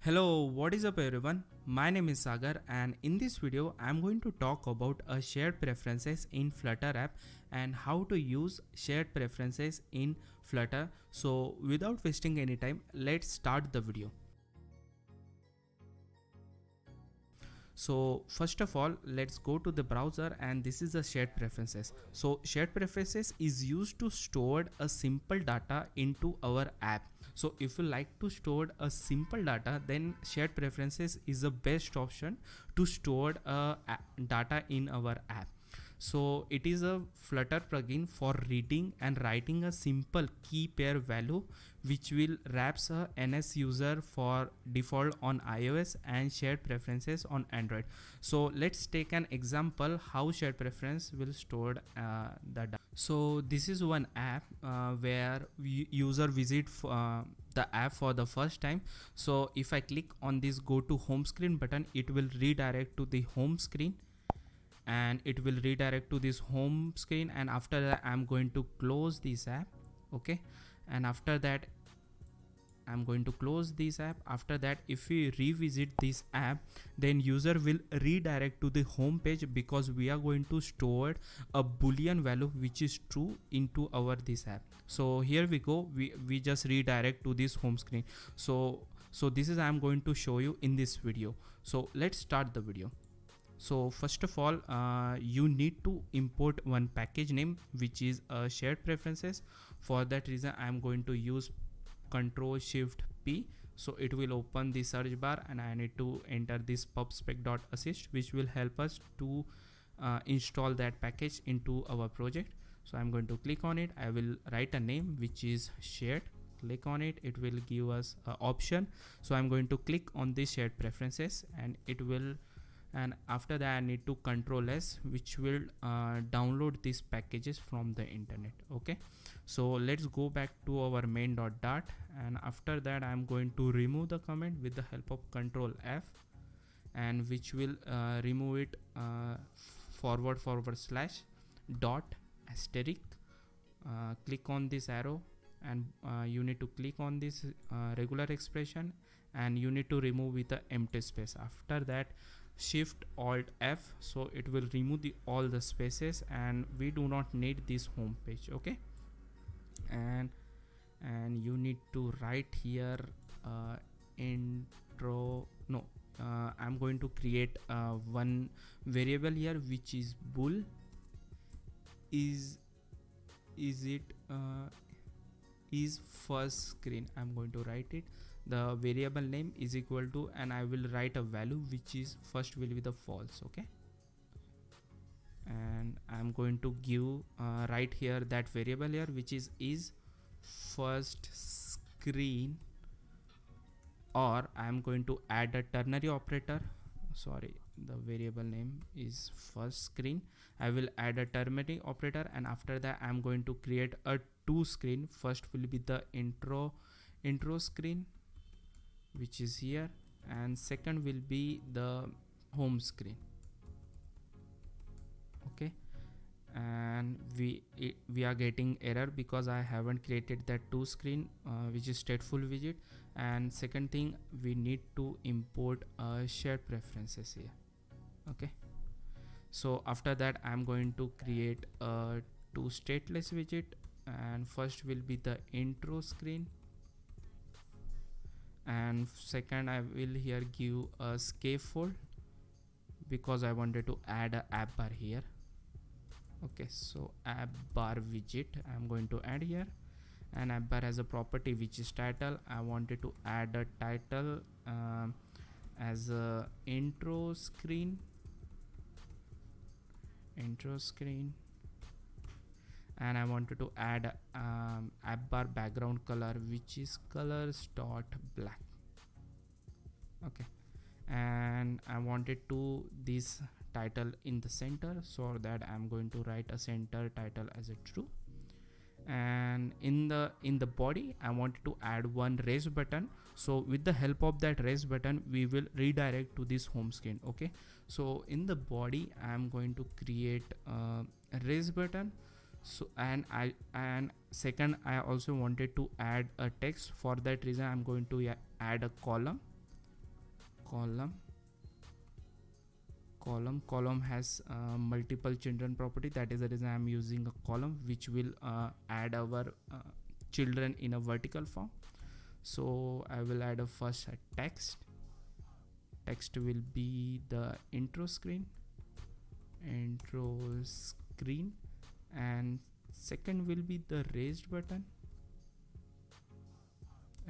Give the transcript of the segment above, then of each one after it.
Hello, what is up everyone? My name is Sagar and in this video I am going to talk about a shared preferences in Flutter app and how to use shared preferences in Flutter. So without wasting any time, let's start the video. So first of all, let's go to the browser and this is the shared preferences. So shared preferences is used to store a simple data into our app. So if you like to store a simple data, then shared preferences is the best option to store data in our app. So it is a Flutter plugin for reading and writing a simple key pair value which will wraps a NS user for default on iOS and shared preferences on Android. So let's take an example how shared preference will store the data. So this is one app where user visit the app for the first time. So if I click on this go to home screen button, it will redirect to the home screen and it will redirect to this home screen, and after that I'm going to close this app. Okay, and after that I'm going to close this app. After that, if we revisit this app, then user will redirect to the home page because we are going to store a boolean value which is true into our this app. So here we go, we just redirect to this home screen. So this is I'm going to show you in this video. So let's start the video. So first of all, you need to import one package name which is shared preferences. For that reason I'm going to use Control Shift P. So it will open the search bar and I need to enter this pubspec.assist which will help us to install that package into our project. So I'm going to click on it. I will write a name which is shared. Click on it, it will give us an option. So I'm going to click on the shared preferences and it will, and after that I need to Control S which will download these packages from the internet. Okay, so let's go back to our main.dart, and after that I'm going to remove the comment with the help of Control F, and which will remove it // dot asterisk. Click on this arrow and you need to click on this regular expression and you need to remove with the empty space. After that Shift Alt F, so it will remove all the spaces and we do not need this home page. Okay, and you need to write here intro. No, I'm going to create one variable here which is bool. Is first screen. I'm going to write it. The variable name is equal to, and I will write a value which is first will be the false. Okay, and I'm going to give right here that variable here which is first screen, or I'm going to add a ternary operator. Sorry, the variable name is first screen. I will add a ternary operator, and after that I'm going to create a two screen. First will be the intro screen which is here, and second will be the home screen. Okay, and we are getting error because I haven't created that two screen which is stateful widget. And second thing, we need to import shared preferences here. Okay, so after that I'm going to create a two stateless widget, and first will be the intro screen, and second I will here give a scaffold because I wanted to add a app bar here. Okay, so app bar widget I'm going to add here, and app bar has a property which is title. I wanted to add a title as a intro screen, and I wanted to add app bar background color which is colors.black. Okay, and I wanted to this title in the center, so that I'm going to write a center title as a true. And in the body I wanted to add one raise button, so with the help of that raise button we will redirect to this home screen. Okay, so in the body I'm going to create a raise button. So and second I also wanted to add a text. For that reason I'm going to add a column. column. Column has multiple children property. That is the reason I am using a column which will add our children in a vertical form. So I will add a first a text. Text will be the intro screen, and second will be the raised button.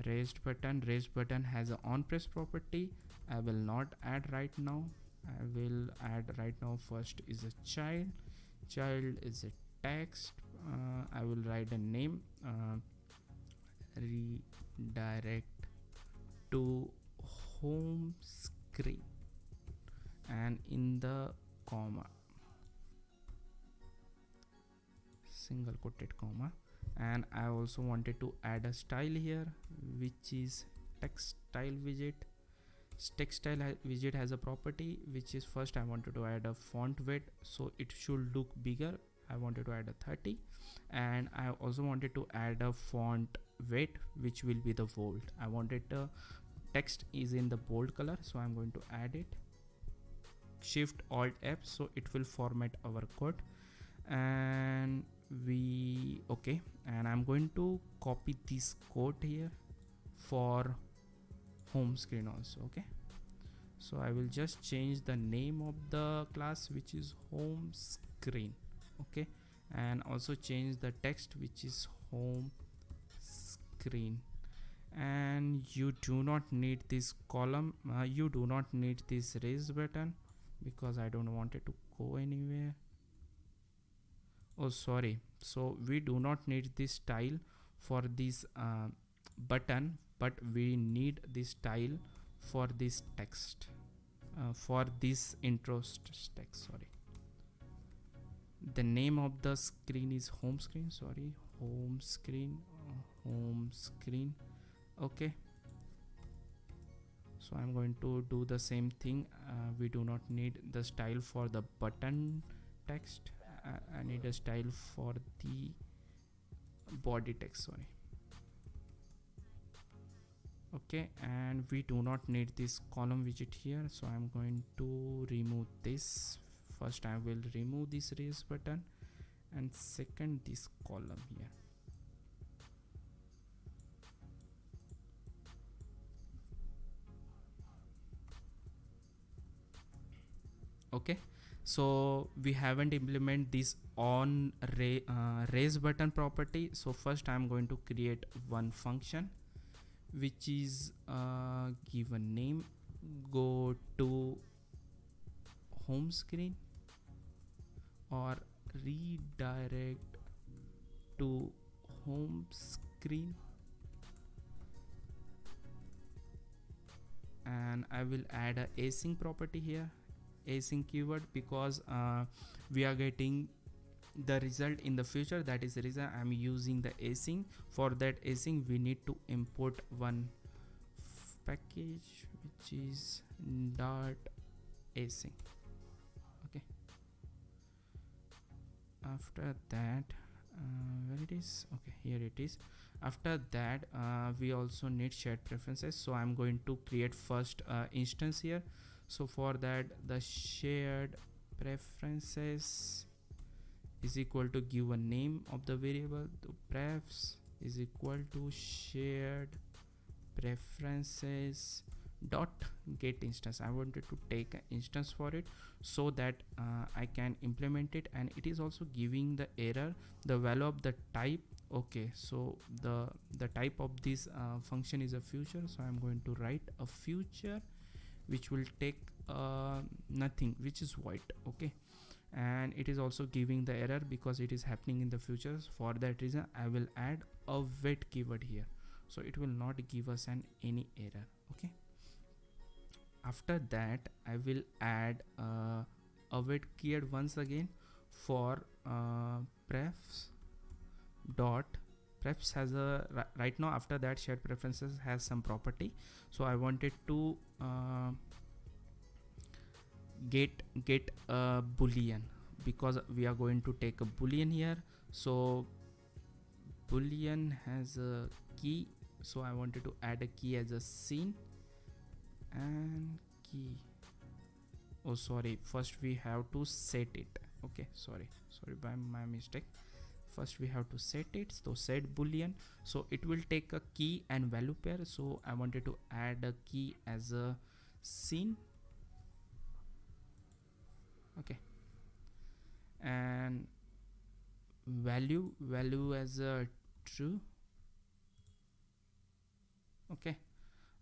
Raised button has a on press property. I will not add right now. I will add right now. First is a child is a text. I will write a name, redirect to home screen, and in the comma, single quoted comma. And I also wanted to add a style here, which is text style widget. Text style widget has a property which is, first I wanted to add a font weight, so it should look bigger. I wanted to add a 30, and I also wanted to add a font weight which will be the bold. I wanted the text is in the bold color, so I'm going to add it. Shift Alt F, so it will format our code. And and I'm going to copy this code here for home screen also. Okay, so I will just change the name of the class, which is home screen. Okay, and also change the text, which is home screen. And you do not need this column, you do not need this raise button, because I don't want it to go anywhere. Oh sorry, so we do not need this style for this button, but we need this style for this text, for this intro text. Sorry, the name of the screen is home screen. Sorry, home screen. Okay, so I'm going to do the same thing. We do not need the style for the button text. I need a style for the body text. Sorry. Okay, and we do not need this column widget here, so I'm going to remove this. First I will remove this raise button, and second this column here. Okay, so we haven't implemented this on raise button property. So first I'm going to create one function which is give a name, go to home screen, or redirect to home screen, and I will add a async property here, async keyword, because we are getting the result in the future. That is the reason I'm using the async. For that async we need to import one package which is .async. okay, after that where it is, okay, here it is. After that we also need shared preferences, so I'm going to create first instance here. So for that, the shared preferences is equal to give a name of the variable. The prefs is equal to shared preferences dot get instance. I wanted to take an instance for it so that I can implement it, and it is also giving the error, the value of the type. Okay, so the type of this function is a future, so I'm going to write a future which will take nothing, which is void. Okay, and it is also giving the error because it is happening in the future. For that reason I will add a wait keyword here, so it will not give us any error. Okay, after that I will add a wait keyword once again for prefs dot prefs has a right now. After that, shared preferences has some property, so I wanted to get a boolean, because we are going to take a boolean here. So boolean has a key, so I wanted to add a key as a scene, and key. Oh sorry, first we have to set it. Okay, sorry by my mistake. First we have to set it, so set boolean, so it will take a key and value pair. So I wanted to add a key as a scene. Okay, and value as a true. Okay,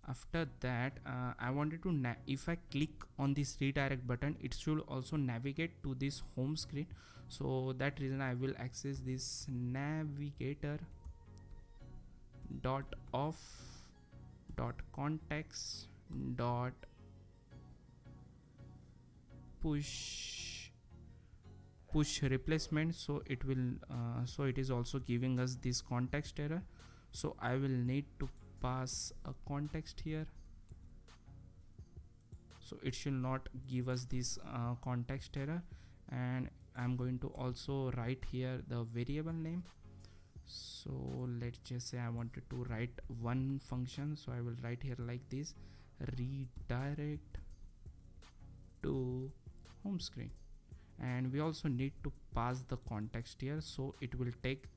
after that I wanted to if I click on this redirect button, it should also navigate to this home screen. So that reason I will access this navigator dot off dot context dot push replacement. So it will so it is also giving us this context error. So I will need to pass a context here, so it should not give us this context error. And I'm going to also write here the variable name. So let's just say I wanted to write one function, so I will write here like this: redirect to home screen. And we also need to pass the context here, so it will take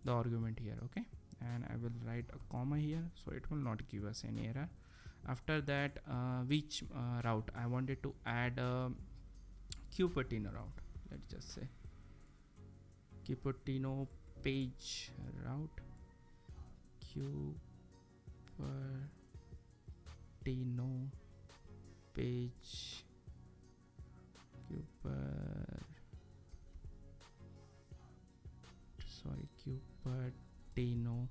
the argument here. Okay, and I will write a comma here, so it will not give us any error. After that which route I wanted to add a Cupertino route. Let's just say Cupertino page route, Cupertino page, Cupertino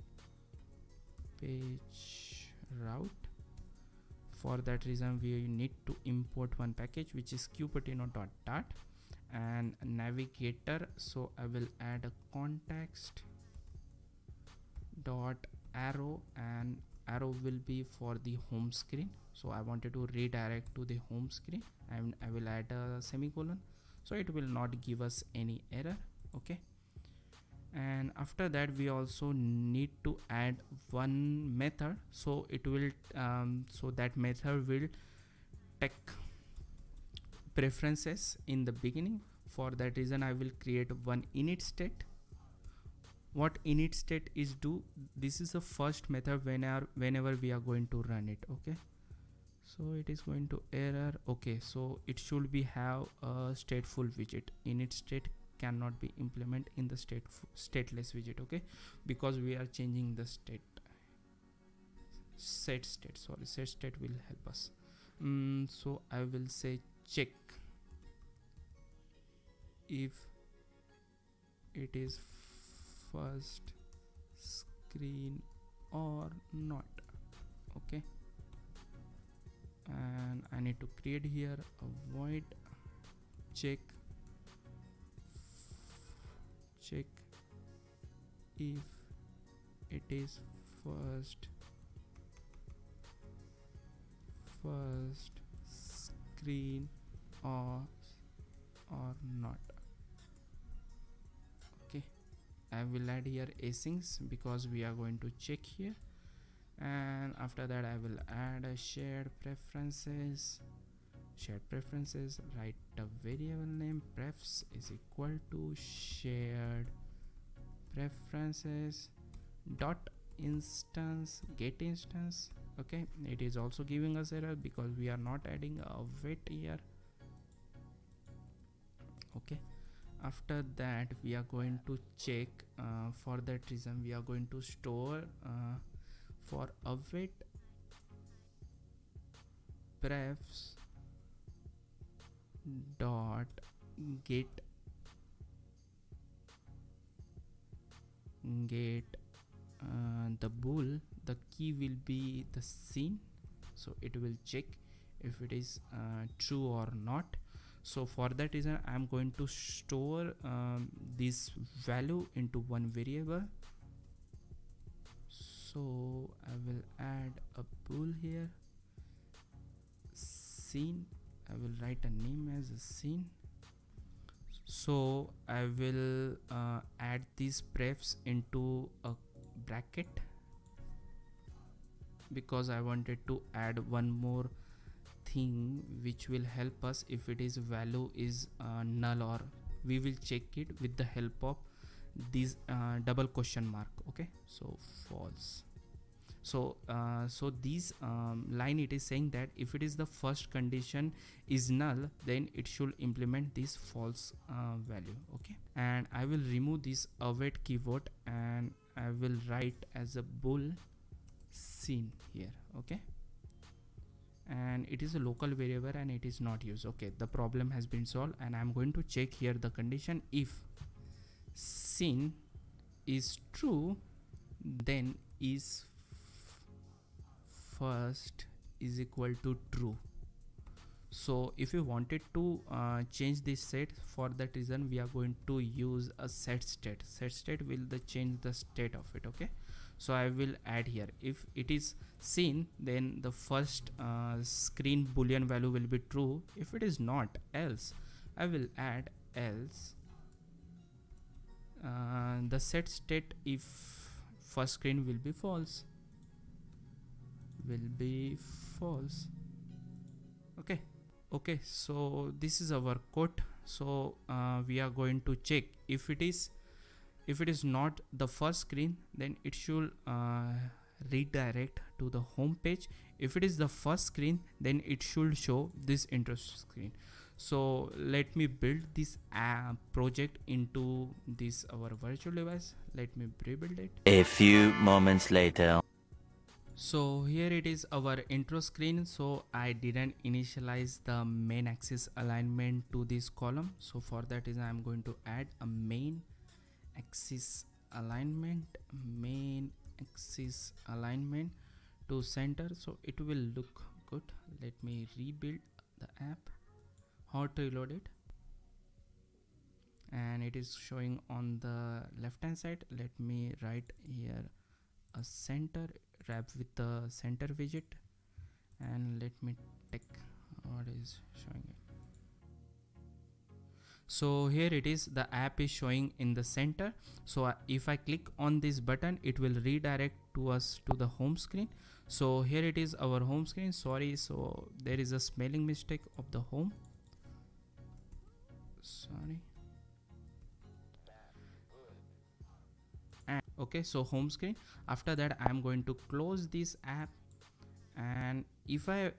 page route. For that reason we need to import one package, which is Cupertino.dart and navigator. So I will add a context dot arrow, and arrow will be for the home screen. So I wanted to redirect to the home screen, and I will add a semicolon, so it will not give us any error. Okay, and after that we also need to add one method. So it will so that method will take preferences in the beginning. For that reason I will create one init state. What init state is do, this is the first method whenever we are going to run it. Okay, so it is going to error. Okay, so it should be have a stateful widget. Init state cannot be implemented in the stateless widget. Okay, because we are changing the state. Set state will help us. So I will say check if it is first screen or not. Okay, and I need to create here a void check if it is first screen or not. Okay, I will add here asyncs because we are going to check here. And after that I will add a shared preferences, write the variable name prefs is equal to shared preferences dot instance get instance. Okay, it is also giving us error because we are not adding a wait here. Okay, after that we are going to check for that reason we are going to store for await prefs dot get the bool, the key will be the scene, so it will check if it is true or not. So for that reason I am going to store this value into one variable. So I will add a bool here, scene. I will write a name as a scene. So I will add these prefs into a bracket because I wanted to add one more thing which will help us if it is value is null, or we will check it with the help of this double question mark. Okay, so false. So this line, it is saying that if it is the first condition is null, then it should implement this false value. Okay, and I will remove this await keyword and I will write as a bool seen here. Okay, and it is a local variable and it is not used. Okay, the problem has been solved, and I'm going to check here the condition. If seen is true, then is first is equal to true. So if you wanted to change this set, for that reason we are going to use a set state. Set state will change the state of it. Okay, so I will add here, if it is seen, then the first screen boolean value will be true. If it is not, else. I will add else the set state if first screen will be false. Okay, so this is our code. So we are going to check if it is not the first screen, then it should redirect to the home page. If it is the first screen, then it should show this intro screen. So let me build this project into this our virtual device. Let me rebuild it. A few moments later. So here it is, our intro screen. So I didn't initialize the main axis alignment to this column. So for that is I am going to add a main axis alignment to center, so it will look good. Let me rebuild the app. How to reload it, and it is showing on the left hand side. Let me write here a center wrap with the center widget, and let me take what is showing it. So here it is, the app is showing in the center. So if I click on this button, it will redirect to us to the home screen. So here it is, our home screen. Sorry, so there is a spelling mistake of the home. Sorry. And okay, so home screen. After that I am going to close this app, and if I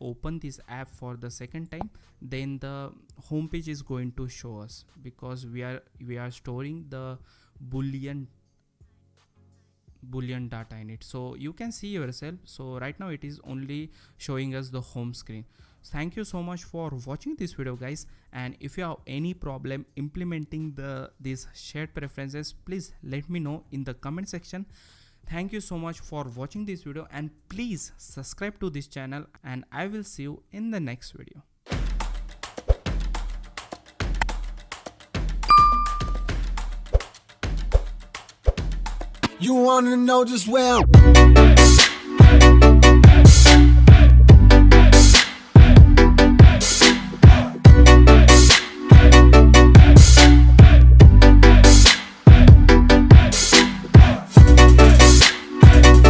open this app for the second time, then the home page is going to show us, because we are storing the boolean data in it. So you can see yourself. So right now it is only showing us the home screen. Thank you so much for watching this video, guys, and if you have any problem implementing these shared preferences, please let me know in the comment section. Thank you so much for watching this video, and please subscribe to this channel, and I will see you in the next video. You wanna know just where